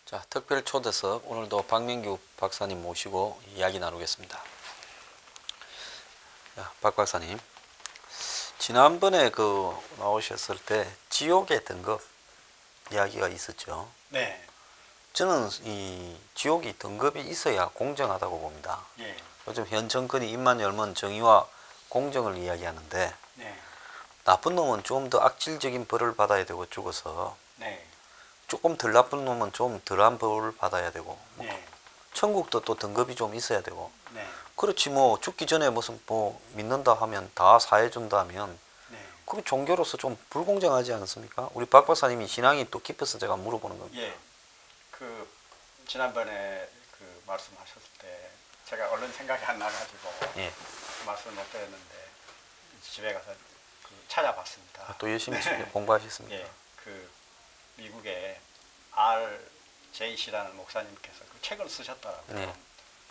자, 특별 초대석 오늘도 박민규 박사님 모시고 이야기 나누겠습니다. 야, 박 박사님, 지난번에 나오셨을 때 지옥의 등급 이야기가 있었죠. 네. 저는 이 지옥이 등급이 있어야 공정하다고 봅니다. 예. 요즘 현 정권이 입만 열면 정의와 공정을 이야기하는데 네. 나쁜 놈은 좀 더 악질적인 벌을 받아야 되고 죽어서 네. 조금 덜 나쁜 놈은 좀 덜한 벌을 받아야 되고 네. 천국도 또 등급이 좀 있어야 되고 네. 그렇지 뭐 죽기 전에 무슨 뭐 믿는다 하면 다 사해준다 하면 네. 그게 종교로서 좀 불공정하지 않습니까? 우리 박 박사님이 신앙이 또 깊어서 제가 물어보는 겁니다. 예. 지난번에 말씀하셨을 때 제가 얼른 생각이 안 나가지고 예. 말씀을 못 드렸는데 집에 가서 찾아봤습니다. 또 열심히 네. 공부하셨습니까? 예. 미국의 R.J.C라는 목사님께서 그 책을 쓰셨더라고요. 네.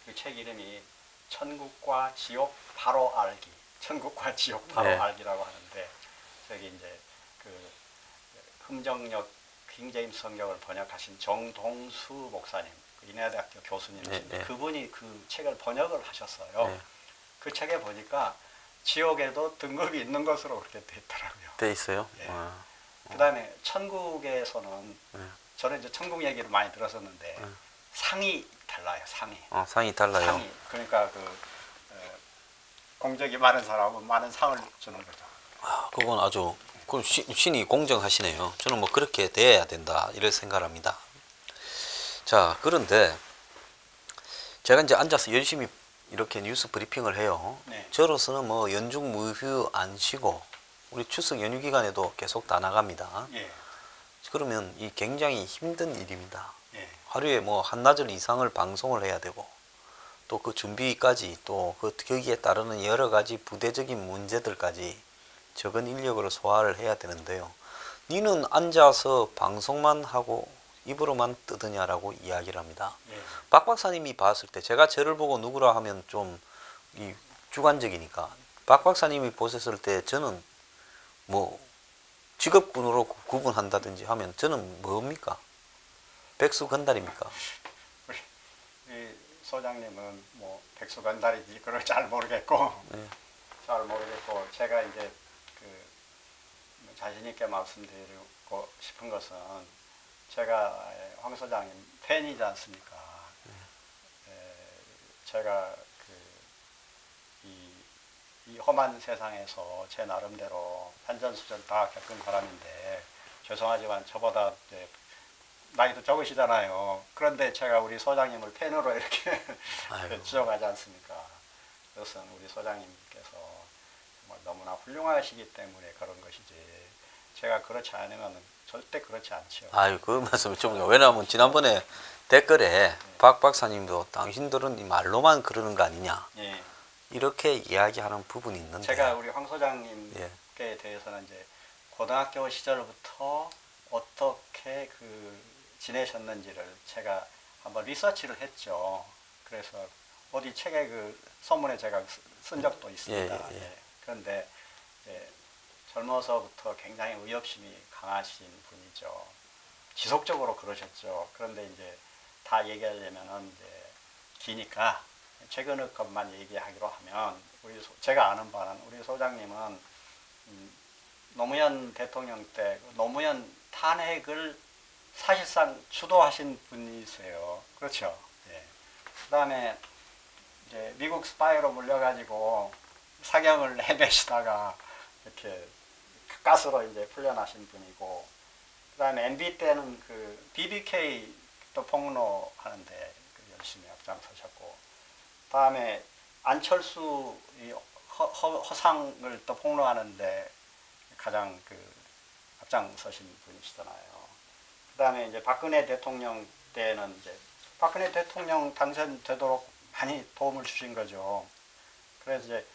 그 책 이름이 천국과 지옥 바로 알기. 천국과 지옥 바로 네. 알기라고 하는데 저기 이제 흠정역 킹제임스 성경을 번역하신 정동수 목사님, 인하대학교 교수님이신데 네. 그분이 그 책을 번역을 하셨어요. 네. 그 책에 보니까 지옥에도 등급이 있는 것으로 그렇게 돼 있더라고요. 돼 있어요. 예. 아. 그다음에 천국에서는 네. 저는 이제 천국 얘기를 많이 들었었는데 상이 달라요. 상이. 상이 달라요. 상이. 그러니까 공적이 많은 사람은 많은 상을 주는 거죠. 그건 아주 신이 공정하시네요. 저는 뭐 그렇게 돼야 된다 이런 생각을 합니다. 자, 그런데 제가 이제 앉아서 열심히 이렇게 뉴스 브리핑을 해요. 네. 저로서는 뭐 연중 무휴 안 쉬고 우리 추석 연휴 기간에도 계속 다 나갑니다. 예. 그러면 이 굉장히 힘든 일입니다. 예. 하루에 뭐 한나절 이상을 방송을 해야 되고 또 그 준비까지 또 거기에 따르는 여러 가지 부대적인 문제들까지 적은 인력으로 소화를 해야 되는데요. 니는 앉아서 방송만 하고 입으로만 뜯으냐라고 이야기를 합니다. 예. 박 박사님이 봤을 때 제가 저를 보고 누구라 하면 좀 이 주관적이니까 박 박사님이 보셨을 때 저는 뭐 직업군으로 구분한다든지 하면 저는 뭡니까? 백수건달입니까? 우리 소장님은 뭐 백수건달이지 그걸 잘 모르겠고 네. 잘 모르겠고 제가 이제 자신 있게 말씀드리고 싶은 것은 제가 황 소장님 팬이지 않습니까? 제가 이 험한 세상에서 제 나름대로 산전수전 다 겪은 사람인데 죄송하지만 저보다 나이도 적으시잖아요. 그런데 제가 우리 소장님을 팬으로 이렇게 지적하지 않습니까? 그것은 우리 소장님께서 정말 너무나 훌륭하시기 때문에 그런 것이지 제가 그렇지 않으면 절대 그렇지 않죠. 아유, 그 말씀을 좀 왜냐하면 지난번에 댓글에 박 박사님도 당신들은 이 말로만 그러는 거 아니냐 예. 이렇게 이야기하는 부분이 있는데 제가 우리 황 소장님께 대해서는 이제 고등학교 시절부터 어떻게 지내셨는지를 제가 한번 리서치를 했죠. 그래서 어디 책에 서문에 제가 쓴 적도 있습니다. 그런데 젊어서부터 굉장히 의협심이 강하신 분이죠. 지속적으로 그러셨죠. 그런데 이제 다 얘기하려면은 이제 기니까 최근의 것만 얘기하기로 하면 제가 아는 바는 우리 소장님은 노무현 대통령 때 노무현 탄핵을 사실상 주도하신 분이세요. 그렇죠. 예. 그다음에 이제 미국 스파이로 물려가지고 사경을 헤매시다가 이렇게 가스로 이제 풀려나신 분이고, 그다음에 MB 때는 BBK 또 폭로하는데 열심히 앞장서셨고, 다음에 안철수 허상을 또 폭로하는데 가장 앞장서신 분이시잖아요. 그다음에 이제 박근혜 대통령 때는 이제 박근혜 대통령 당선되도록 많이 도움을 주신 거죠. 그래서 이제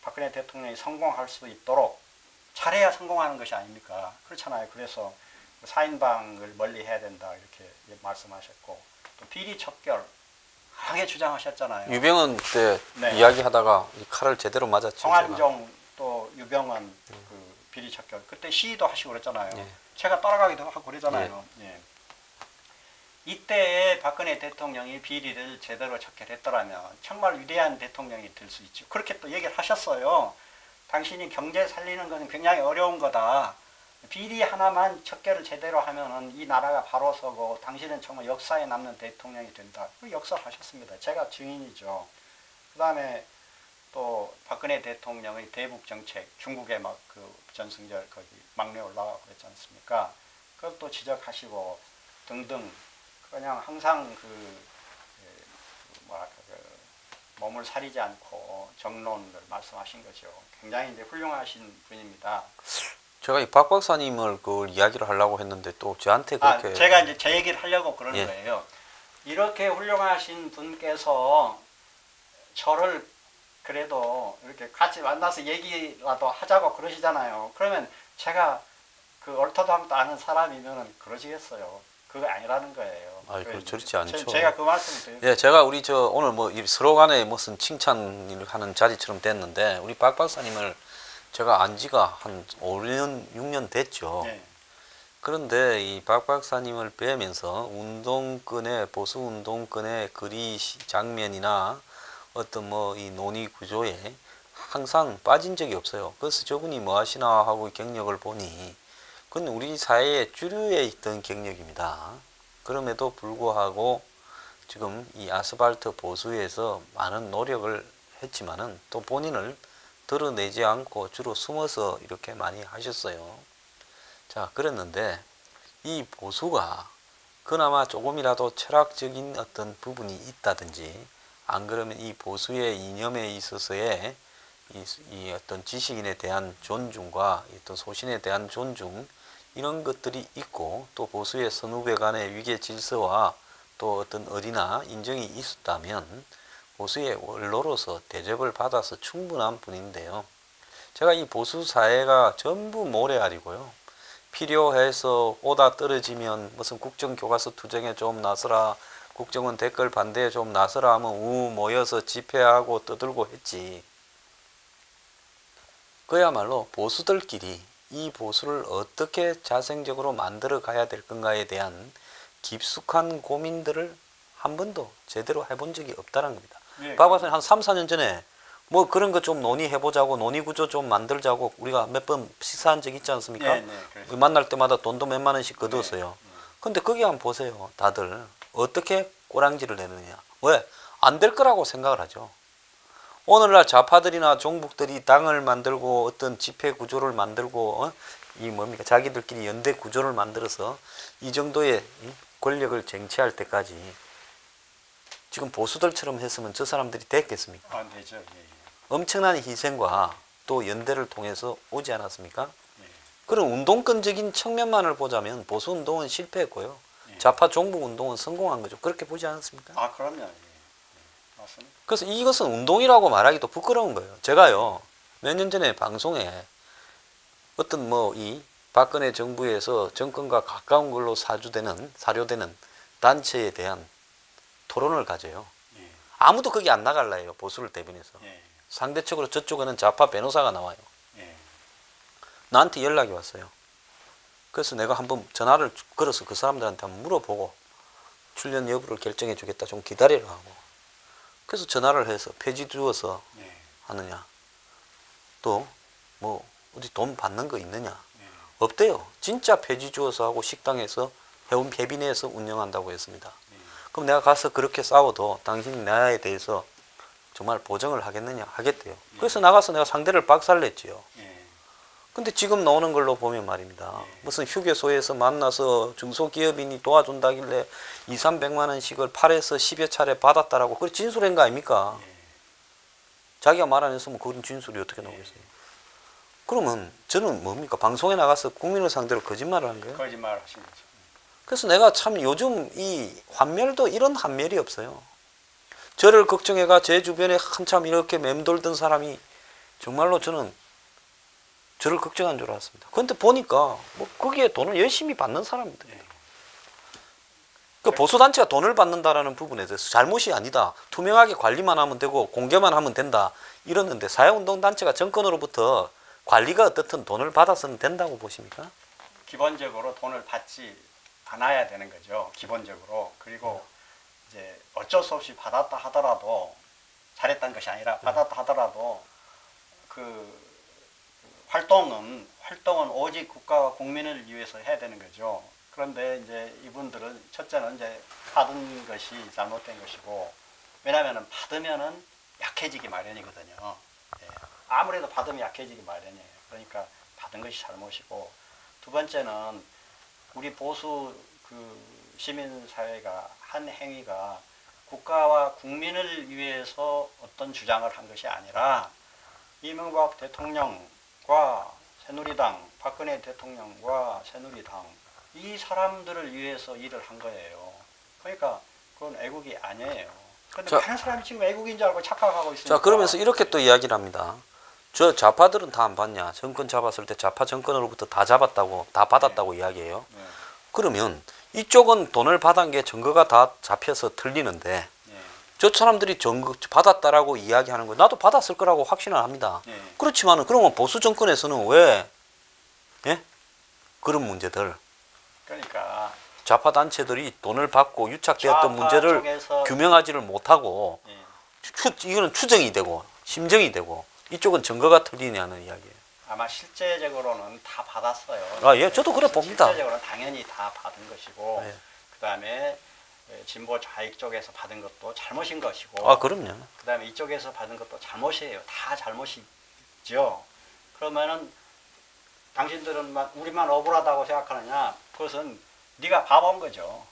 박근혜 대통령이 성공할 수 있도록 잘해야 성공하는 것이 아닙니까? 그렇잖아요. 그래서 사인방을 멀리 해야 된다 이렇게 말씀하셨고, 또 비리 척결 강하게 주장하셨잖아요. 유병헌 때 이야기하다가 칼을 제대로 맞았죠. 성한종 또 유병헌 비리 척결 그때 시위도 하시고 그랬잖아요. 제가 따라가기도 하고 그러잖아요. 이때에 박근혜 대통령이 비리를 제대로 적결했더라면 정말 위대한 대통령이 될 수 있죠. 그렇게 또 얘기를 하셨어요. 당신이 경제 살리는 것은 굉장히 어려운 거다. 비리 하나만 척결을 제대로 하면은 이 나라가 바로 서고 당신은 정말 역사에 남는 대통령이 된다. 그 역사를 하셨습니다. 제가 증인이죠. 그 다음에 또 박근혜 대통령의 대북 정책, 중국에 막 그 전승절 거기 막내 올라가고 그랬지 않습니까? 그것도 지적하시고 등등 그냥 항상 뭐랄까 몸을 사리지 않고 정론을 말씀하신 거죠. 굉장히 이제 훌륭하신 분입니다. 제가 이 박 박사님을 그 이야기를 하려고 했는데 또 저한테 그렇게 제가 이제 제 얘기를 하려고 그러는 예. 거예요. 이렇게 훌륭하신 분께서 저를 그래도 이렇게 같이 만나서 얘기라도 하자고 그러시잖아요. 그러면 제가 그 얼토당토 아는 사람이면 그러시겠어요. 그거 아니라는 거예요. 그렇지 않죠. 제가 그 말씀을 드립니다. 예, 제가 우리 오늘 뭐 서로 간에 무슨 칭찬을 하는 자리처럼 됐는데 우리 박 박사님을 제가 안 지가 한 5년, 6년 됐죠. 네. 그런데 이 박 박사님을 뵈면서 운동권의 보수 운동권의 거리 장면이나 어떤 뭐 이 논의 구조에 항상 빠진 적이 없어요. 그래서 저분이 뭐 하시나 하고 경력을 보니 그건 우리 사회의 주류에 있던 경력입니다. 그럼에도 불구하고 지금 이 아스팔트 보수에서 많은 노력을 했지만은 또 본인을 드러내지 않고 주로 숨어서 이렇게 많이 하셨어요. 자, 그랬는데 이 보수가 그나마 조금이라도 철학적인 어떤 부분이 있다든지 안 그러면 이 보수의 이념에 있어서의 이 어떤 지식인에 대한 존중과 어떤 소신에 대한 존중 이런 것들이 있고 또 보수의 선후배 간의 위계 질서와 또 어떤 어리나 인정이 있었다면 보수의 원로로서 대접을 받아서 충분한 분인데요. 제가 이 보수 사회가 전부 모래알이고요. 필요해서 오다 떨어지면 무슨 국정교과서 투쟁에 좀 나서라, 국정원 댓글 반대에 좀 나서라 하면 모여서 집회하고 떠들고 했지. 그야말로 보수들끼리 이 보수를 어떻게 자생적으로 만들어 가야 될 건가에 대한 깊숙한 고민들을 한 번도 제대로 해본 적이 없다는 겁니다. 네. 박 박사님 한 3, 4년 전에 뭐 그런 거 좀 논의해보자고 논의구조 좀 만들자고 우리가 몇 번 식사한 적 있지 않습니까? 네, 네, 만날 때마다 돈도 몇만 원씩 걷었어요. 네. 근데 거기 한번 보세요. 다들 어떻게 꼬랑지를 내느냐. 왜? 안 될 거라고 생각을 하죠. 오늘날 좌파들이나 종북들이 당을 만들고 어떤 집회 구조를 만들고 이 뭡니까 자기들끼리 연대 구조를 만들어서 이 정도의 권력을 쟁취할 때까지 지금 보수들처럼 했으면 저 사람들이 됐겠습니까? 안 되죠. 예, 예. 엄청난 희생과 또 연대를 통해서 오지 않았습니까? 예. 그런 운동권적인 측면만을 보자면 보수 운동은 실패했고요. 예. 좌파 종북 운동은 성공한 거죠. 그렇게 보지 않습니까? 아, 그럼요. 예. 예. 맞습니다. 그래서 이것은 운동이라고 말하기도 부끄러운 거예요. 제가요 몇 년 전에 방송에 어떤 뭐 이 박근혜 정부에서 정권과 가까운 걸로 사료되는 단체에 대한 토론을 가져요. 예. 아무도 거기 안 나갈라 해요. 보수를 대변해서. 예. 상대적으로 저쪽에는 좌파 변호사가 나와요. 예. 나한테 연락이 왔어요. 그래서 내가 한번 전화를 걸어서 그 사람들한테 한번 물어보고 출연 여부를 결정해 주겠다. 좀 기다리라 하고. 그래서 전화를 해서 폐지 주어서 예. 하느냐. 또 뭐 어디 돈 받는 거 있느냐. 예. 없대요. 진짜 폐지 주어서 하고 식당에서 해빈에서 운영한다고 했습니다. 예. 그럼 내가 가서 그렇게 싸워도 당신이 나에 대해서 정말 보정을 하겠느냐 하겠대요. 그래서 나가서 내가 상대를 박살냈지요. 예. 근데 지금 나오는 걸로 보면 말입니다. 무슨 휴게소에서 만나서 중소기업인이 도와준다길래 2, 300만 원씩을 8에서 10여 차례 받았다라고 그게 진술한 거 아닙니까? 예. 자기가 말 안 했으면 그런 진술이 어떻게 나오겠어요? 그러면 저는 뭡니까? 방송에 나가서 국민을 상대로 거짓말을 한 거예요? 거짓말 하신 거죠. 그래서 내가 참 요즘 이 환멸도 이런 환멸이 없어요. 저를 걱정해가 제 주변에 한참 이렇게 맴돌던 사람이 정말로 저는 저를 걱정한 줄 알았습니다. 그런데 보니까 뭐 거기에 돈을 열심히 받는 사람입니다. 예. 그 보수단체가 돈을 받는다라는 부분에 대해서 잘못이 아니다. 투명하게 관리만 하면 되고 공개만 하면 된다. 이러는데 사회운동단체가 정권으로부터 관리가 어떻든 돈을 받아서는 된다고 보십니까? 기본적으로 돈을 많아야 되는 거죠. 기본적으로. 그리고 이제 어쩔 수 없이 받았다 하더라도 잘했다는 것이 아니라 받았다 하더라도 그 활동은 오직 국가와 국민을 위해서 해야 되는 거죠. 그런데 이제 이분들은 첫째는 이제 받은 것이 잘못된 것이고, 왜냐하면 받으면은 약해지기 마련이거든요. 예. 아무래도 받으면 약해지기 마련이에요. 그러니까 받은 것이 잘못이고, 두 번째는 우리 보수 그 시민사회가 한 행위가 국가와 국민을 위해서 어떤 주장을 한 것이 아니라 이명박 대통령과 새누리당, 박근혜 대통령과 새누리당 이 사람들을 위해서 일을 한 거예요. 그러니까 그건 애국이 아니에요. 그런데 많은 사람이 지금 애국인 줄 알고 착각하고 있으니까. 자, 그러면서 이렇게 또 이야기를 합니다. 저 좌파들은 다 안 받냐? 정권 잡았을 때 좌파 정권으로부터 다 잡았다고, 다 받았다고 이야기해요. 네. 그러면 이쪽은 돈을 받은 게 증거가 다 잡혀서 틀리는데 네. 저 사람들이 증거 받았다라고 이야기하는 거 나도 받았을 거라고 확신을 합니다. 네. 그렇지만은 그러면 보수 정권에서는 왜 예? 그런 문제들 그러니까 좌파 단체들이 돈을 받고 유착되었던 좌파 문제를 쪽에서 규명하지를 못하고 예. 이거는 추정이 되고 심정이 되고 이쪽은 증거가 틀리냐는 이야기예요. 아마 실제적으로는 다 받았어요. 아, 예, 저도 그래 봅니다. 실제적으로는 당연히 다 받은 것이고, 예. 그다음에 진보 좌익 쪽에서 받은 것도 잘못인 것이고, 아, 그럼요. 그다음에 이쪽에서 받은 것도 잘못이에요. 다 잘못이죠. 그러면은 당신들은 우리만 억울하다고 생각하느냐? 그것은 네가 바본 거죠.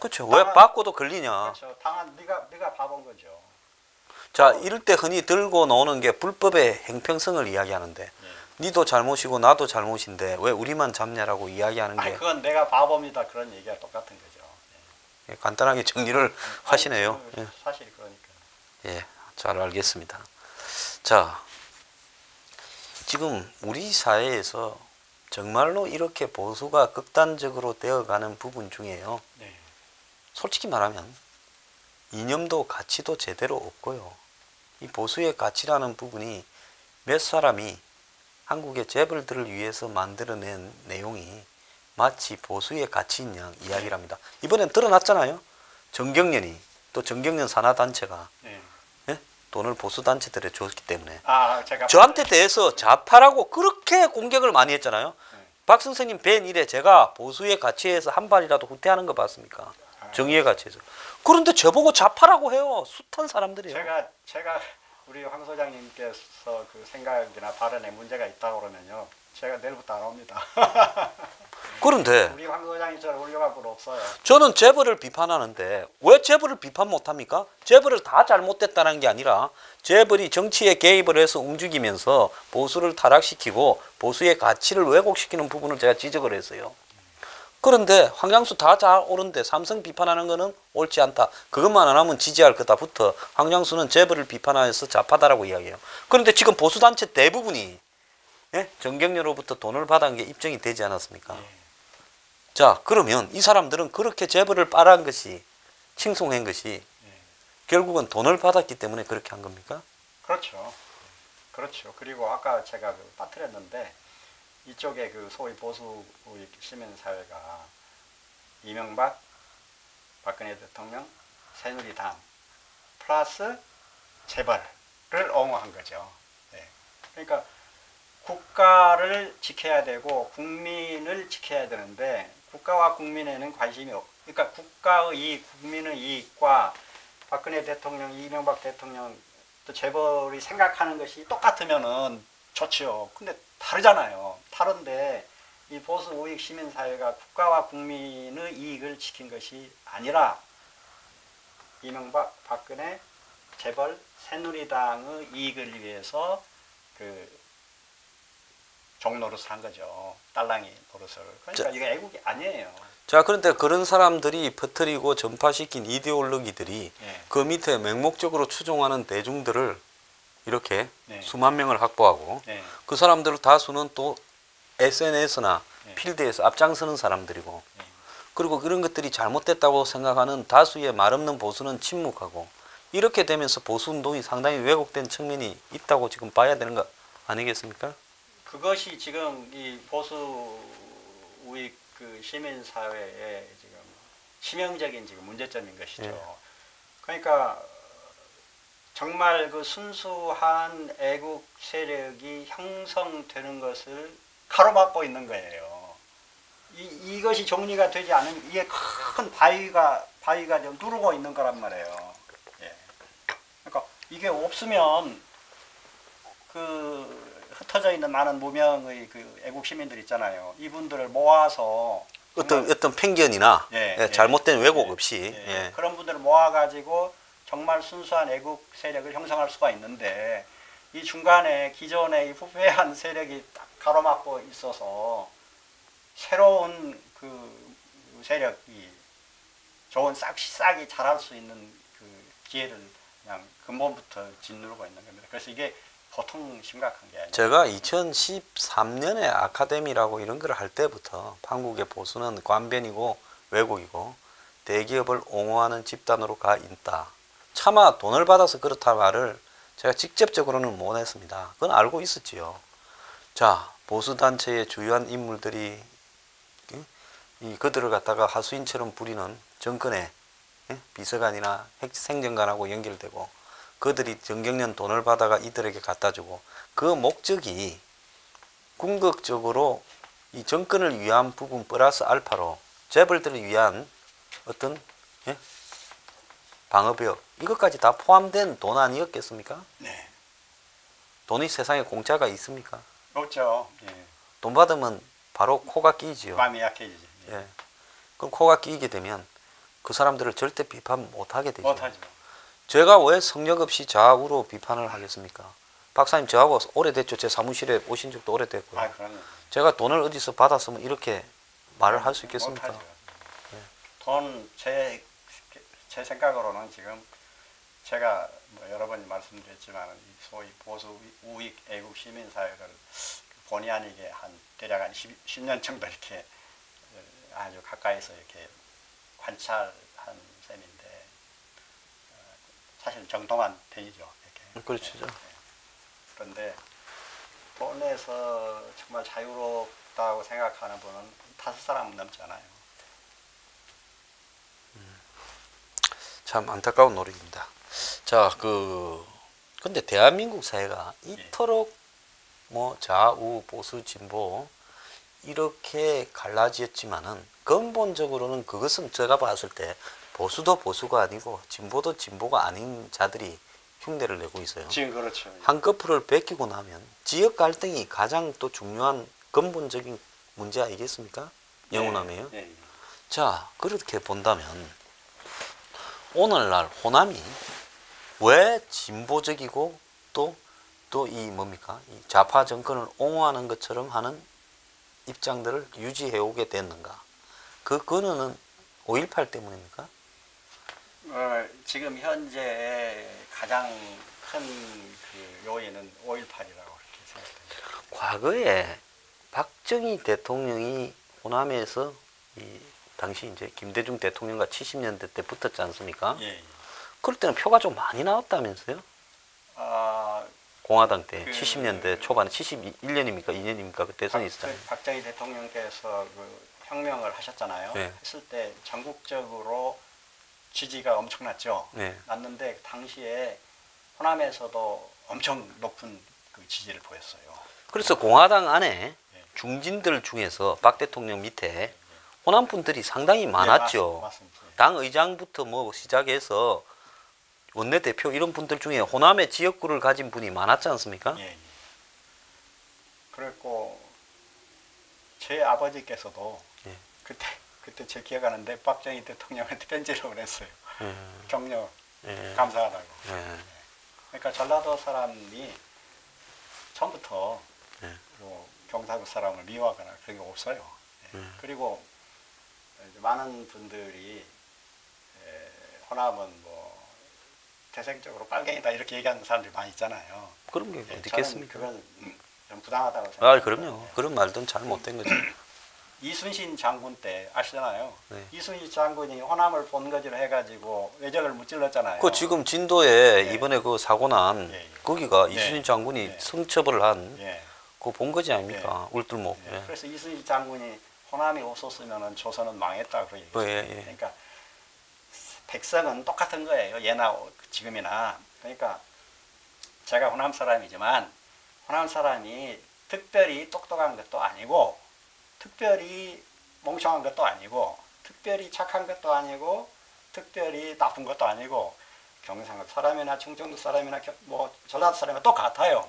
그렇죠. 왜 받고도 걸리냐? 그렇죠. 당한 네가 바본 거죠. 자, 이럴 때 흔히 들고 나오는 게 불법의 형평성을 이야기하는데 니도 잘못이고 나도 잘못인데 왜 우리만 잡냐라고 이야기하는 아니 게 그건 내가 바보입니다. 그런 얘기가 똑같은 거죠. 예, 간단하게 정리를 하시네요. 예. 사실 그러니까. 예, 잘 알겠습니다. 자, 지금 우리 사회에서 정말로 이렇게 보수가 극단적으로 되어가는 부분 중에요. 네. 솔직히 말하면 이념도 가치도 제대로 없고요. 이 보수의 가치라는 부분이 몇 사람이 한국의 재벌들을 위해서 만들어낸 내용이 마치 보수의 가치인 양 이야기를 합니다. 이번엔 드러났잖아요. 정경련이 또 정경련 산하단체가 네. 예? 돈을 보수단체들에 줬기 때문에 제가 저한테 대해서 좌파라고 그렇게 공격을 많이 했잖아요. 네. 박 선생님 뵌 이래 제가 보수의 가치에서 한 발이라도 후퇴하는 거 봤습니까? 정의의 가치에서. 그런데 저보고 좌파라고 해요. 숱한 사람들이요. 제가 우리 황 소장님께서 그 생각이나 발언에 문제가 있다고 그러면요. 제가 내일부터 안 옵니다. 그런데 우리 황 소장님처럼 훌륭한 분 없어요. 저는 재벌을 비판하는데 왜 재벌을 비판 못합니까? 재벌을 다 잘못됐다는 게 아니라 재벌이 정치에 개입을 해서 움직이면서 보수를 타락시키고 보수의 가치를 왜곡시키는 부분을 제가 지적을 했어요. 그런데 황장수 다 잘 옳은데 삼성 비판하는 거는 옳지 않다. 그것만 안 하면 지지할 거다부터 황장수는 재벌을 비판하여서 좌파다라고 이야기해요. 그런데 지금 보수단체 대부분이 예? 정경련으로부터 돈을 받은 게 입증이 되지 않았습니까? 네. 자, 그러면 이 사람들은 그렇게 재벌을 빨아한 것이 칭송한 것이 네. 결국은 돈을 받았기 때문에 그렇게 한 겁니까? 그렇죠. 그렇죠. 그리고 아까 제가 빠뜨렸는데 이쪽에 그 소위 보수 시민사회가 이명박, 박근혜 대통령, 새누리당 플러스 재벌을 옹호한 거죠. 네. 그러니까 국가를 지켜야 되고 국민을 지켜야 되는데 국가와 국민에는 관심이 없고, 그러니까 국가의 이익, 국민의 이익과 박근혜 대통령, 이명박 대통령 또 재벌이 생각하는 것이 똑같으면은 좋죠. 근데 다르잖아요. 다른데 이 보수 우익 시민사회가 국가와 국민의 이익을 지킨 것이 아니라 이명박, 박근혜, 재벌, 새누리당의 이익을 위해서 그 종노릇을 한 거죠. 딸랑이 노릇을. 그러니까 이게 애국이 아니에요. 자, 그런데 그런 사람들이 퍼뜨리고 전파시킨 이데올로기들이 네. 그 밑에 맹목적으로 추종하는 대중들을 이렇게 네. 수만 명을 확보하고 네. 그 사람들 다수는 또 SNS나 네. 필드에서 앞장서는 사람들이고 네. 그리고 그런 것들이 잘못됐다고 생각하는 다수의 말없는 보수는 침묵하고 이렇게 되면서 보수운동이 상당히 왜곡된 측면이 있다고 지금 봐야 되는 거 아니겠습니까? 그것이 지금 이 보수 우익 그 시민 사회의 지금 치명적인 지금 문제점인 것이죠. 예. 그러니까 정말 그 순수한 애국 세력이 형성되는 것을 가로막고 있는 거예요. 이것이 정리가 되지 않으면 이게 큰 바위가 좀 누르고 있는 거란 말이에요. 예. 그러니까 이게 없으면 그 흩어져 있는 많은 무명의 그 애국 시민들 있잖아요. 이분들을 모아서 어떤 편견이나 예, 예, 잘못된 왜곡 예, 없이 예. 예. 그런 분들을 모아가지고 정말 순수한 애국 세력을 형성할 수가 있는데 이 중간에 기존의 이 후패한 세력이 딱 가로막고 있어서 새로운 그 세력이 좋은 싹이 자랄 수 있는 그 기회를 그냥 근본부터 짓누르고 있는 겁니다. 그래서 이게 보통 심각한 게 아니에요. 제가 2013년에 아카데미라고 이런 걸 할 때부터 한국의 보수는 관변이고 왜곡이고 대기업을 옹호하는 집단으로 가 있다. 차마 돈을 받아서 그렇다 말을 제가 직접적으로는 못 했습니다. 그건 알고 있었지요. 자, 보수단체의 주요한 인물들이 그들을 갖다가 하수인처럼 부리는 정권의 비서관이나 행정관하고 연결되고 그들이 정경련 돈을 받아가 이들에게 갖다주고 그 목적이 궁극적으로 이 정권을 위한 부분 플러스 알파로 재벌들을 위한 어떤 방어벽 이것까지 다 포함된 돈 아니었겠습니까? 네. 돈이 세상에 공짜가 있습니까? 없죠. 예. 돈 받으면 바로 코가 끼지요. 마음이 약해지죠. 예. 예. 그럼 코가 끼게 되면 그 사람들을 절대 비판 못하게 되죠. 못하죠. 제가 왜 성역 없이 좌우로 비판을 하겠습니까? 박사님 저하고 오래됐죠. 제 사무실에 오신 적도 오래됐고요. 아, 그럼요. 제가 돈을 어디서 받았으면 이렇게 말을 할 수 있겠습니까? 못하죠. 돈, 제 생각으로는 지금 제가 뭐 여러 번 말씀드렸지만 이 소위 보수 우익 애국 시민사회를 본의 아니게 대략 한 10년 정도 이렇게 아주 가까이서 이렇게 관찰한 셈인데 사실 정동한 편이죠. 이렇게. 그렇죠. 네. 그런데 돈에서 정말 자유롭다고 생각하는 분은 5사람은 넘지 않아요. 참 안타까운 노력입니다. 자, 근데 대한민국 사회가 이토록 뭐 좌우 보수 진보 이렇게 갈라지었지만은 근본적으로는 그것은 제가 봤을 때 보수도 보수가 아니고 진보도 진보가 아닌 자들이 흉내를 내고 있어요. 지금 그렇죠. 한꺼풀을 베끼고 나면 지역 갈등이 가장 또 중요한 근본적인 문제 아니겠습니까? 영호남이에요. 예, 예. 자, 그렇게 본다면 오늘날 호남이 왜 진보적이고 또 이 뭡니까? 이 좌파 정권을 옹호하는 것처럼 하는 입장들을 유지해 오게 됐는가? 그 근원은 5.18 때문입니까? 지금 현재 가장 큰 그 요인은 5.18이라고 그렇게 생각합니다. 과거에 박정희 대통령이 호남에서 이 당시 이제 김대중 대통령과 70년대 때 붙었지 않습니까? 예, 예. 그럴 때는 표가 좀 많이 나왔다면서요? 공화당 때 70년대 초반에 71년입니까? 2년입니까? 그 대선이 있었잖아요. 박정희 대통령께서 그 혁명을 하셨잖아요. 네. 했을 때 전국적으로 지지가 엄청났죠. 네. 났는데 당시에 호남에서도 엄청 높은 그 지지를 보였어요. 그래서 공화당 안에 예. 중진들 중에서 박 대통령 밑에 호남 분들이 상당히 많았죠. 예, 맞습니다. 당 의장부터 뭐 시작해서 원내대표 이런 분들 중에 호남의 지역구를 가진 분이 많았지 않습니까? 예, 예. 그랬고 제 아버지께서도 예. 그때 제 기억하는데 박정희 대통령한테 편지를 보냈어요. 격려 예. 감사하다고. 예. 그러니까 전라도 사람이 처음부터 예. 뭐 경상도 사람을 미워하거나 그런 게 없어요. 예. 그리고 이제 많은 분들이 호남은 뭐 태생적으로 빨갱이다 이렇게 얘기하는 사람들이 많이 있잖아요. 그런 게 예, 어디 저는 있겠습니까? 그건 좀 부당하다고 생각합니다. 아, 그럼요. 그런 말든 잘못된 거죠. 이순신 장군 때 아시잖아요. 네. 이순신 장군이 호남을 본거지로 해가지고 외적을 무찔렀잖아요. 그 지금 진도에 예. 이번에 그 사고 난 예, 예. 거기가 예. 이순신 장군이 예. 성처벌을 한 예. 그 본거지 아닙니까? 울들목. 예. 예. 그래서 이순신 장군이 호남이 없었으면 조선은 망했다 그런 얘기죠. 예, 예. 그러니까 백성은 똑같은 거예요. 예나 지금이나. 그러니까 제가 호남 사람이지만 호남 사람이 특별히 똑똑한 것도 아니고 특별히 멍청한 것도 아니고 특별히 착한 것도 아니고 특별히 나쁜 것도 아니고 경상도 사람이나 충청도 사람이나 뭐 전라도 사람이나 똑같아요.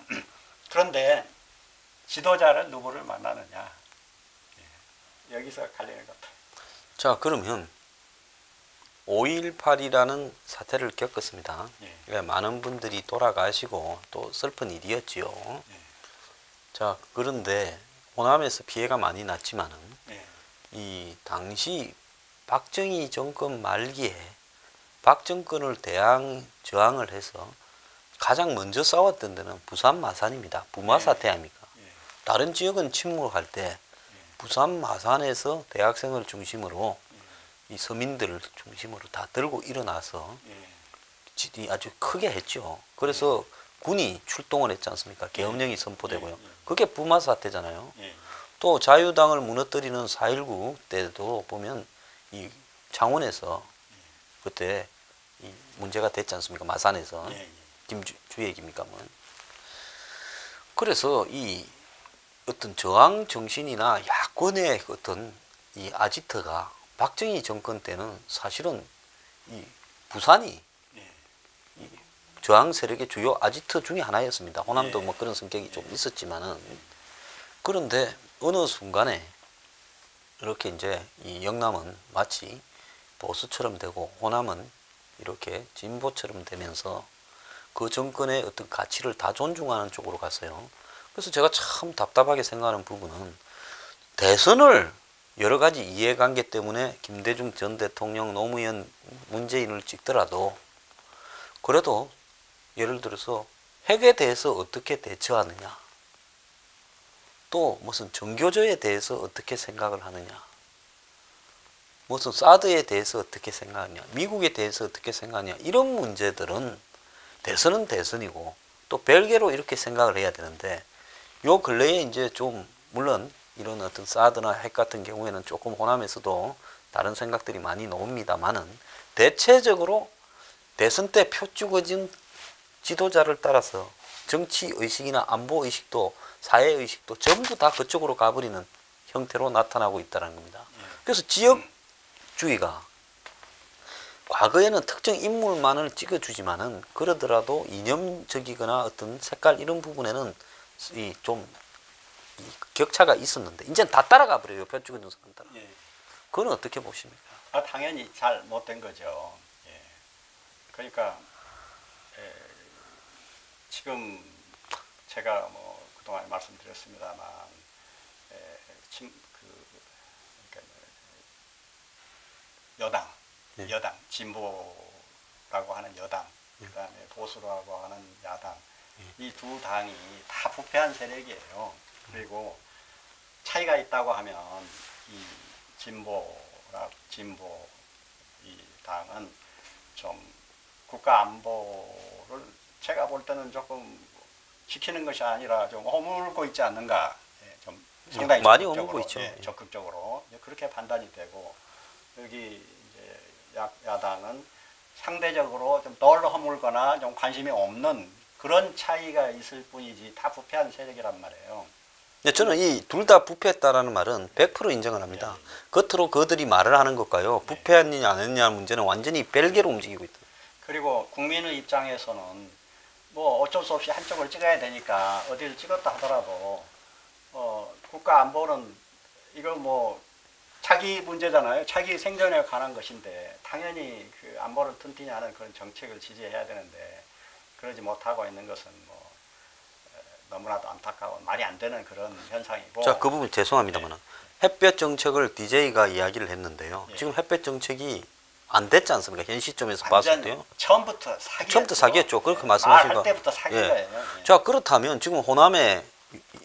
그런데 지도자를 누구를 만나느냐. 예. 여기서 갈리는 것 같아요. 자, 그러면 5.18이라는 사태를 겪었습니다. 예. 그러니까 많은 분들이 돌아가시고 또 슬픈 일이었지요. 예. 자, 그런데 호남에서 피해가 많이 났지만은 예. 이 당시 박정희 정권 말기에 박정권을 저항을 해서 가장 먼저 싸웠던 데는 부산 마산입니다. 부마 사태 아닙니까? 예. 다른 지역은 침묵할 때 부산 마산에서 대학생을 중심으로 이 서민들을 중심으로 다 들고 일어나서 예. 아주 크게 했죠. 그래서 군이 출동을 했지 않습니까? 계엄령이 선포되고요. 그게 부마 사태잖아요. 예. 또 자유당을 무너뜨리는 4.19 때도 보면 이 창원에서 그때 이 문제가 됐지 않습니까? 마산에서. 예. 김주 얘기입니까? 뭐. 그래서 이 어떤 저항 정신이나 야권의 어떤 이 아지트가 박정희 정권 때는 사실은 이 부산이 예. 이 저항 세력의 주요 아지트 중에 하나였습니다. 호남도 예. 뭐 그런 성격이 좀 있었지만은 그런데 어느 순간에 이렇게 이제 이 영남은 마치 보수처럼 되고 호남은 이렇게 진보처럼 되면서 그 정권의 어떤 가치를 다 존중하는 쪽으로 갔어요. 그래서 제가 참 답답하게 생각하는 부분은 대선을 여러 가지 이해관계 때문에 김대중 전 대통령, 노무현, 문재인을 찍더라도 그래도 예를 들어서 핵에 대해서 어떻게 대처하느냐, 또 무슨 정교조에 대해서 어떻게 생각을 하느냐, 무슨 사드에 대해서 어떻게 생각하냐, 미국에 대해서 어떻게 생각하냐, 이런 문제들은 대선은 대선이고 또 별개로 이렇게 생각을 해야 되는데 요 근래에 이제 좀 물론 이런 어떤 사드나 핵 같은 경우에는 조금 호남에서도 다른 생각들이 많이 나옵니다만은 대체적으로 대선 때 표 찍어진 지도자를 따라서 정치 의식이나 안보 의식도 사회 의식도 전부 다 그쪽으로 가버리는 형태로 나타나고 있다는 겁니다. 그래서 지역주의가 과거에는 특정 인물만을 찍어주지만은 그러더라도 이념적이거나 어떤 색깔 이런 부분에는 이 격차가 있었는데 이제는 다 따라가 버려요. 표 찍어준 사람 따라. 예. 그건 어떻게 보십니까? 당연히 잘 못된 거죠. 예. 그러니까 지금 제가 뭐 그동안 말씀드렸습니다만 그러니까 여당 진보라고 하는 여당, 그다음에 보수라고 하는 야당, 이 두 당이 다 부패한 세력이에요. 그리고 차이가 있다고 하면 이 진보 이 당은 좀 국가 안보를 제가 볼 때는 조금 지키는 것이 아니라 좀 허물고 있지 않는가. 좀 상당히 많이 허물고 있죠. 적극적으로 그렇게 판단이 되고 여기 이제 야당은 상대적으로 좀 덜 허물거나 좀 관심이 없는 그런 차이가 있을 뿐이지 다 부패한 세력이란 말이에요. 저는 이 둘 다 부패했다라는 말은 100% 인정을 합니다. 겉으로 그들이 말을 하는 것과요. 부패했느냐 안 했느냐 문제는 완전히 별개로 움직이고 있다. 그리고 국민의 입장에서는 뭐 어쩔 수 없이 한쪽을 찍어야 되니까 어디를 찍었다 하더라도 국가 안보는 이거 뭐 자기 문제잖아요. 자기 생존에 관한 것인데 당연히 그 안보를 튼튼히 하는 그런 정책을 지지해야 되는데 그러지 못하고 있는 것은 뭐 너무나도 안타까운 말이 안 되는 그런 현상이고. 자, 그 부분 죄송합니다만 햇볕 정책을 DJ가 이야기를 했는데요. 지금 햇볕 정책이 안 됐지 않습니까? 현 시점에서 봤을 때요. 처음부터 사기였죠. 처음부터 사기였죠. 그렇게 말씀하신 거. 말할 때부터 사기인 거예요. 자, 그렇다면 지금 호남의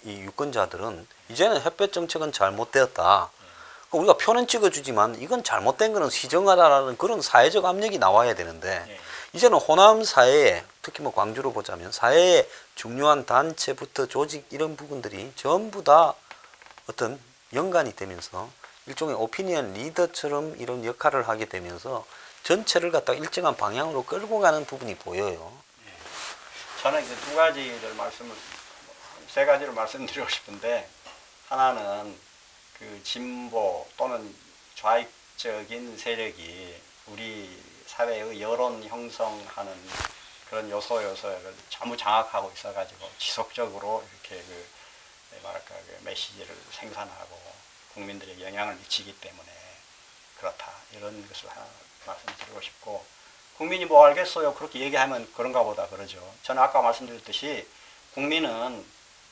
이 유권자들은 이제는 햇볕 정책은 잘못되었다. 우리가 표는 찍어주지만 이건 잘못된 거는 시정하라는 그런 사회적 압력이 나와야 되는데 이제는 호남 사회에 특히 뭐 광주로 보자면 사회의 중요한 단체부터 조직 이런 부분들이 전부 다 어떤 연관이 되면서 일종의 오피니언 리더처럼 이런 역할을 하게 되면서 전체를 갖다가 일정한 방향으로 끌고 가는 부분이 보여요. 저는 이제 두 가지를 세 가지를 말씀드리고 싶은데, 하나는 그 진보 또는 좌익적인 세력이 우리 사회의 여론 형성하는 그런 요소를 전부 장악하고 있어가지고 지속적으로 이렇게 그 메시지를 생산하고 국민들에게 영향을 미치기 때문에 그렇다, 이런 것을 하나 말씀드리고 싶고, 국민이 뭐 알겠어요, 그렇게 얘기하면 그런가 보다 그러죠. 저는 아까 말씀드렸듯이 국민은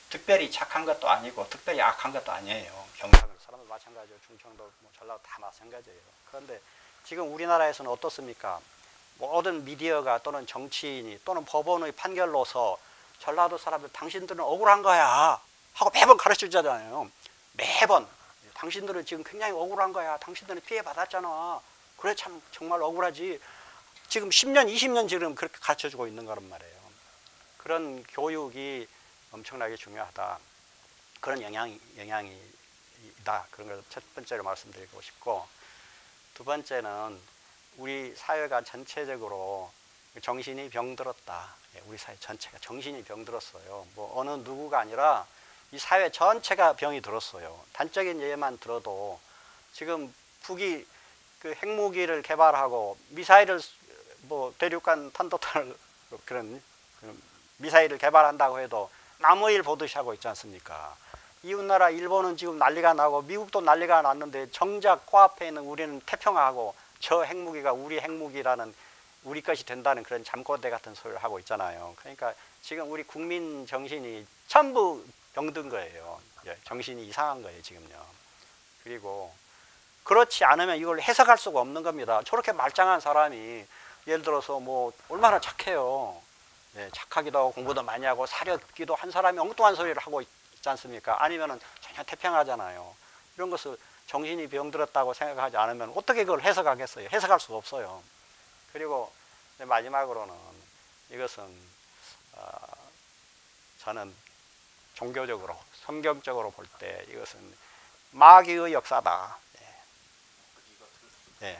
특별히 착한 것도 아니고 특별히 악한 것도 아니에요. 경상도 사람도 마찬가지고 충청도 뭐 전라도 다 마찬가지예요. 그런데 지금 우리나라에서는 어떻습니까? 모든 미디어가 또는 정치인이 또는 법원의 판결로서 전라도 사람들 당신들은 억울한 거야 하고 매번 가르쳐주잖아요. 매번 당신들은 지금 굉장히 억울한 거야, 당신들은 피해 받았잖아, 그래 참 정말 억울하지. 지금 10년 20년 지금 그렇게 가르쳐주고 있는 거란 말이에요. 그런 교육이 엄청나게 중요하다, 그런 영향이 있다, 그런 걸 첫 번째로 말씀드리고 싶고, 두 번째는 우리 사회가 전체적으로 정신이 병들었다. 우리 사회 전체가 정신이 병들었어요. 뭐 어느 누구가 아니라 이 사회 전체가 병이 들었어요. 단적인 예만 들어도 지금 북이 그 핵무기를 개발하고 미사일을 뭐 대륙간 탄도탄을 그런 미사일을 개발한다고 해도 나무일 보듯이 하고 있지 않습니까? 이웃나라 일본은 지금 난리가 나고 미국도 난리가 났는데 정작 코앞에 있는 우리는 태평하고 저 핵무기가 우리 핵무기라는, 우리 것이 된다는 그런 잠꼬대 같은 소리를 하고 있잖아요. 그러니까 지금 우리 국민 정신이 전부 병든 거예요. 정신이 이상한 거예요, 지금요. 그리고 그렇지 않으면 이걸 해석할 수가 없는 겁니다. 저렇게 말짱한 사람이 예를 들어서 뭐 얼마나 착해요. 착하기도 하고 공부도 많이 하고 사렵기도 한 사람이 엉뚱한 소리를 하고 있지 않습니까? 아니면은 전혀 태평하잖아요. 이런 것을 정신이 병들었다고 생각하지 않으면 어떻게 그걸 해석하겠어요? 해석할 수가 없어요. 그리고 마지막으로는 이것은 저는 종교적으로 성경적으로 볼 때 이것은 마귀의 역사다.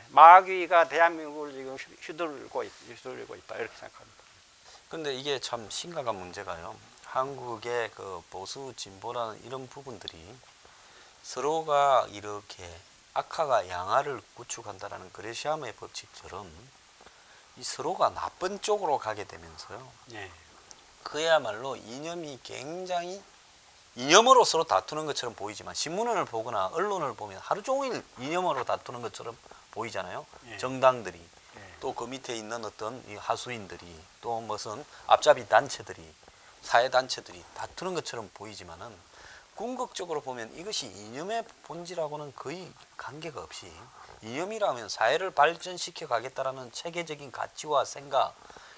마귀가 대한민국을 지금 휘둘고 있다, 이렇게 생각합니다. 근데 이게 참 심각한 문제가요. 한국의 그 보수 진보라는 이런 부분들이 서로가 이렇게 악화가 양화를 구축한다라는 그레시아무의 법칙처럼 이 서로가 나쁜 쪽으로 가게 되면서요. 그야말로 이념이 굉장히 이념으로 서로 다투는 것처럼 보이지만 신문을 보거나 언론을 보면 하루 종일 이념으로 다투는 것처럼 보이잖아요. 정당들이 또 그 밑에 있는 어떤 이 하수인들이 또 무슨 앞잡이 단체들이 사회단체들이 다투는 것처럼 보이지만은 궁극적으로 보면 이것이 이념의 본질하고는 거의 관계가 없이, 이념이라면 사회를 발전시켜 가겠다라는 체계적인 가치와 생각,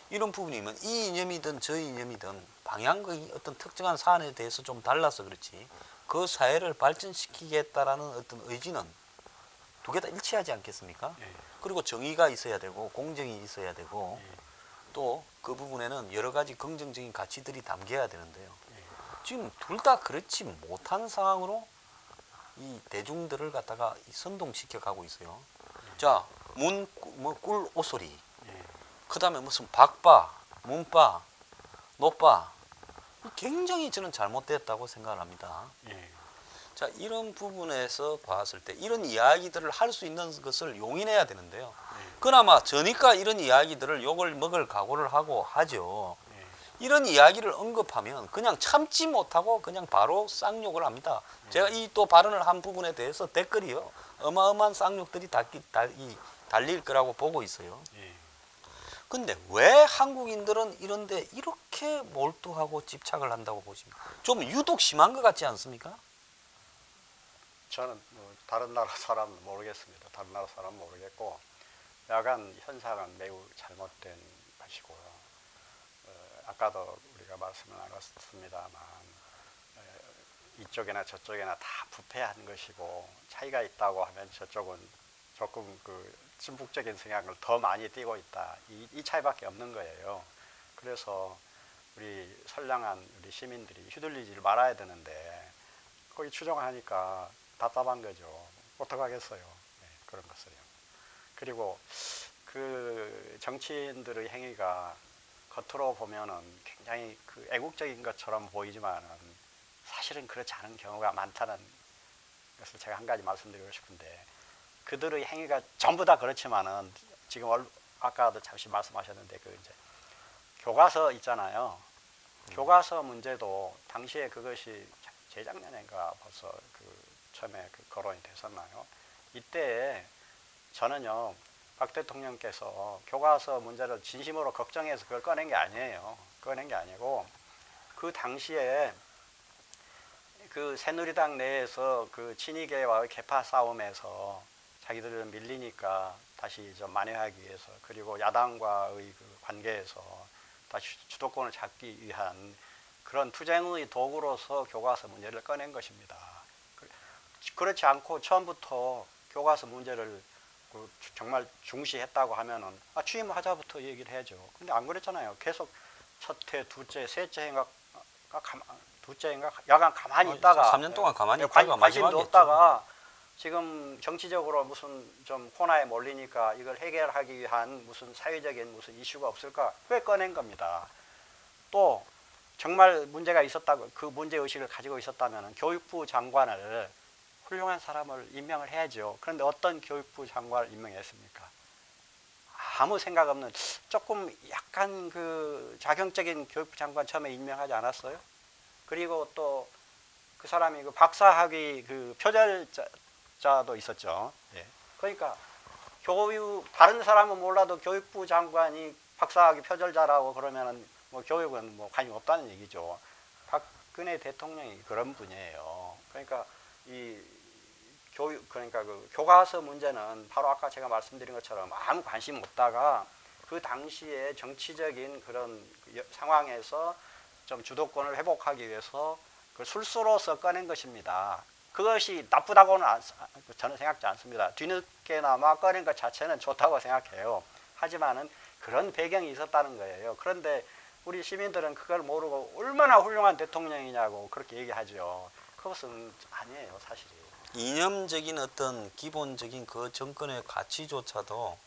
이런 부분이면 이 이념이든 저 이념이든 방향의 어떤 특정한 사안에 대해서 좀 달라서 그렇지 그 사회를 발전시키겠다라는 어떤 의지는 두 개 다 일치하지 않겠습니까? 그리고 정의가 있어야 되고 공정이 있어야 되고 또 그 부분에는 여러 가지 긍정적인 가치들이 담겨야 되는데요. 지금 둘 다 그렇지 못한 상황으로 이 대중들을 갖다가 선동시켜 가고 있어요. 자, 꿀 오소리, 그 다음에 무슨 박바, 문바, 노바, 굉장히 저는 잘못됐다고 생각을 합니다. 자, 이런 부분에서 봤을 때 이런 이야기들을 할 수 있는 것을 용인해야 되는데요. 그나마 저니까 이런 이야기들을 욕을 먹을 각오를 하고 하죠. 이런 이야기를 언급하면 그냥 참지 못하고 그냥 바로 쌍욕을 합니다. 제가 이 또 발언을 한 부분에 대해서 댓글이요, 어마어마한 쌍욕들이 달릴 거라고 보고 있어요. 근데 왜 한국인들은 이런데 이렇게 몰두하고 집착을 한다고 보십니까? 좀 유독 심한 것 같지 않습니까? 저는 뭐 다른 나라 사람은 모르겠습니다. 다른 나라 사람은 모르겠고, 야간 현상은 매우 잘못된 것이고요. 아까도 우리가 말씀을 나눴습니다만 이쪽이나 저쪽이나 다 부패한 것이고, 차이가 있다고 하면 저쪽은 조금 그 진북적인 성향을 더 많이 띠고 있다, 이 차이밖에 없는 거예요. 그래서 우리 선량한 우리 시민들이 휘둘리지 말아야 되는데 거기 추종하니까 답답한 거죠. 어떡하겠어요. 네, 그런 것을요. 그리고 그 정치인들의 행위가 겉으로 보면은 굉장히 그 애국적인 것처럼 보이지만은 사실은 그렇지 않은 경우가 많다는 것을 제가 한 가지 말씀드리고 싶은데, 그들의 행위가 전부 다 그렇지만은 지금 아까도 잠시 말씀하셨는데 그 이제 교과서 있잖아요. 교과서 문제도 당시에 그것이 재작년인가 벌써 그 처음에 그 거론이 됐었나요? 이때 저는요, 박 대통령께서 교과서 문제를 진심으로 걱정해서 그걸 꺼낸 게 아니에요. 꺼낸 게 아니고, 그 당시에 그 새누리당 내에서 그 친이계와의 계파 싸움에서 자기들은 밀리니까 다시 좀 만회하기 위해서, 그리고 야당과의 그 관계에서 다시 주도권을 잡기 위한 그런 투쟁의 도구로서 교과서 문제를 꺼낸 것입니다. 그렇지 않고 처음부터 교과서 문제를 정말 중시했다고 하면은 취임하자부터 얘기를 해야죠. 근데 안 그랬잖아요. 계속 첫해, 둘째, 셋째 해가 둘째인가 약간 가만히 있다가 3년 동안 가만히 있다가 관심도 없다가 지금 정치적으로 무슨 좀 코너에 몰리니까 이걸 해결하기 위한 무슨 사회적인 무슨 이슈가 없을까? 왜 꺼낸 겁니다. 또 정말 문제가 있었다고, 그 문제의식을 가지고 있었다면 교육부 장관을 훌륭한 사람을 임명을 해야죠. 그런데 어떤 교육부 장관을 임명했습니까? 아무 생각 없는 조금 약간 그 자경적인 교육부 장관 처음에 임명하지 않았어요? 그리고 또 그 사람이 그 박사학위 그 표절자도 있었죠. 예. 그러니까 다른 사람은 몰라도 교육부 장관이 박사학위 표절자라고 그러면은 뭐 교육은 뭐 관심 없다는 얘기죠. 박근혜 대통령이 그런 분이에요. 그러니까 그러니까 그 교과서 문제는 바로 아까 제가 말씀드린 것처럼 아무 관심 없다가 그 당시에 정치적인 그런 상황에서 좀 주도권을 회복하기 위해서 그 술수로서 꺼낸 것입니다. 그것이 나쁘다고는 저는 생각지 않습니다. 뒤늦게나마 꺼낸 것 자체는 좋다고 생각해요. 하지만은 그런 배경이 있었다는 거예요. 그런데 우리 시민들은 그걸 모르고 얼마나 훌륭한 대통령이냐고 그렇게 얘기하죠. 그것은 아니에요, 사실이. 이념적인 어떤 기본적인 그 정권의 가치조차도